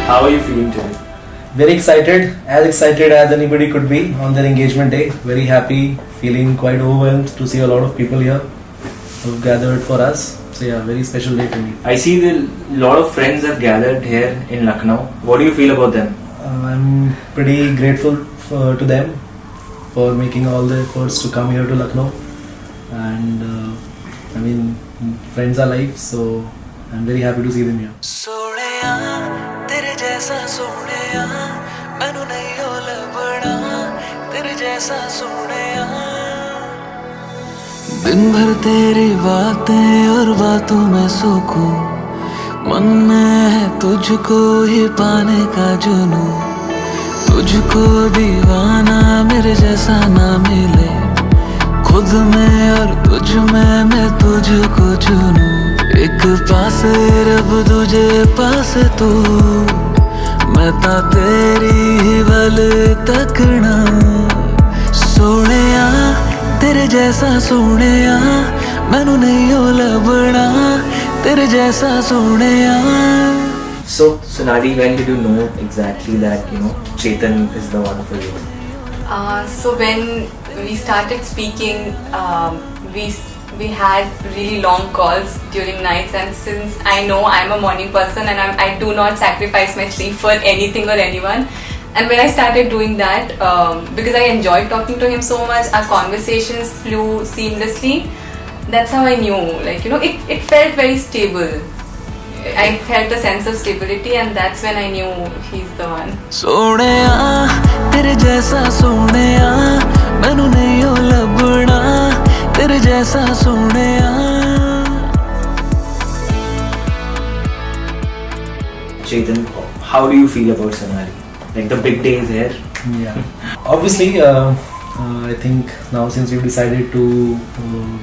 How are you feeling today? Very excited as anybody could be on their engagement day. Very happy, feeling quite overwhelmed to see a lot of people here who've gathered for us. So yeah, very special day for me. I see that a lot of friends have gathered here in Lucknow. What do you feel about them? I'm pretty grateful to them for making all the efforts to come here to Lucknow. And I mean, friends are life, so I'm very happy to see them here. सोहणिया तेरे जैसा सोहणिया मैनू नहीं हो लभना तेरे जैसा सोहणिया दिन भर तेरी बातें और बातों में सुकून मन में है तुझको ही पाने का जुनू तुझको दीवाना मेरे जैसा ना मिले खुद में और तुझ में मैं तुझको चुनूं एक पास रब तुझे पास तू मैं ता तेरी ही बल तकना सोहणिया तेरे जैसा सोहणिया मैनू नहीं हो लभना तेरे जैसा सोहणिया. So, Sonali, when did you know exactly that, Chetan is the one for you? So when we started speaking, we had really long calls during nights, and since I know I'm a morning person and I do not sacrifice my sleep for anything or anyone, and when I started doing that, because I enjoyed talking to him so much, our conversations flew seamlessly. That's how I knew, it felt very stable. I felt a sense of stability, and that's when I knew he's the one. सोहणिया तेरे जैसा सोहणिया मैनू नहीं हो लभना तेरे जैसा सोहणिया. Chetan, how do you feel about Sonali? Like the big day is here. Yeah, obviously, I think now since we've decided to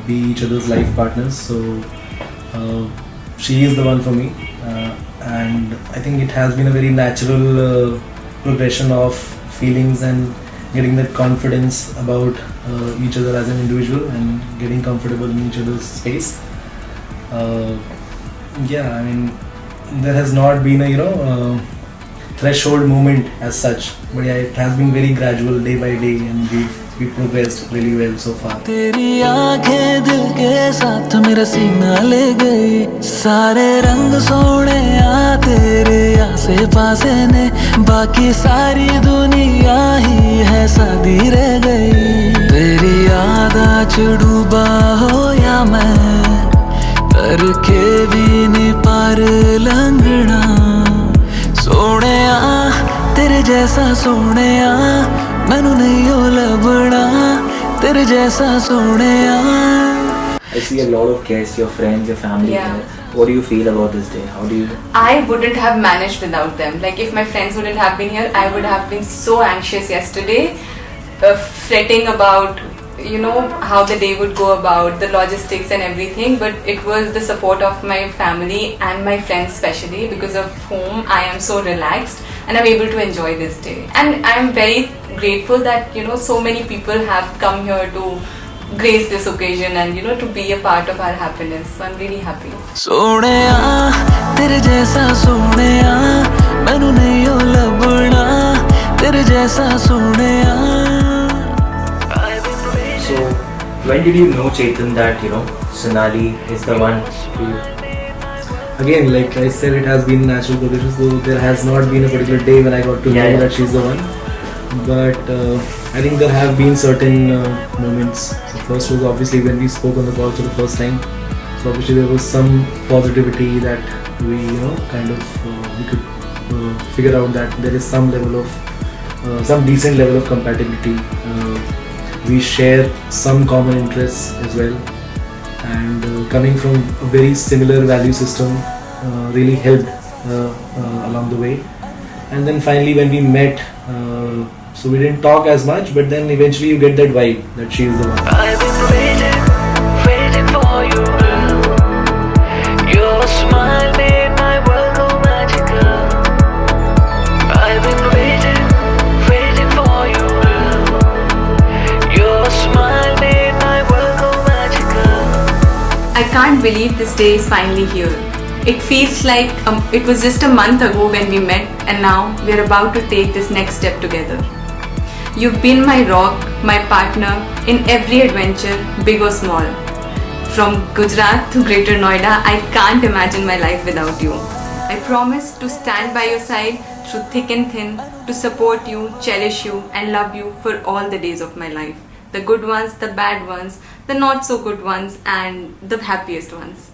be each other's life partners, so she is the one for me, and I think it has been a very natural progression of feelings and getting that confidence about each other as an individual and getting comfortable in each other's space. Yeah, I mean, there has not been a threshold moment as such, but yeah, it has been very gradual day by day, and we've progressed really well so far. तेरी आंखें दिल के साथ मेरा सीना ले गई सारे रंग सोहणिया तेरे आसे पासे ने बाकी सारी दुनिया ही है सादी रह गई तेरी याद डूबा हो या मैं करके भी नहीं पार लंघना सोहणिया तेरे जैसा सोहणिया मैनू नहीं हो लभना तेरे जैसा सोहणिया. I see a lot of guests, your friends, your family. Yeah. What do you feel about this day? How do you? I wouldn't have managed without them. Like if my friends wouldn't have been here, I would have been so anxious yesterday, fretting about how the day would go about, the logistics and everything. But it was the support of my family and my friends especially, because of whom I am so relaxed and I'm able to enjoy this day. And I'm very grateful that so many people have come here to grace this occasion and to be a part of our happiness. So I'm really happy. सोहणिया तेरे जैसा सोहणिया मैनू नहीं हो लभना तेरे जैसा सोहणिया. So, when did you know, Chetan, that Sonali is the one for you? Again, like I said, it has been natural progression, so there has not been a particular day when I got to know that she's the one. But I think there have been certain moments. So first was obviously when we spoke on the call for the first time. So obviously there was some positivity that we we could figure out that there is some level of some decent level of compatibility. We share some common interests as well, and coming from a very similar value system really helped along the way. And then finally when we met, so we didn't talk as much, but then eventually you get that vibe that she is the one. I've been waiting for you. Your smile made my world go magical. I've been waiting for you. Your smile made my world go magical. I can't believe this day is finally here. It feels like it was just a month ago when we met, and now we are about to take this next step together. You've been my rock, my partner in every adventure, big or small. From Gujarat to Greater Noida, I can't imagine my life without you. I promise to stand by your side through thick and thin, to support you, cherish you, and love you for all the days of my life. The good ones, the bad ones, the not so good ones, and the happiest ones.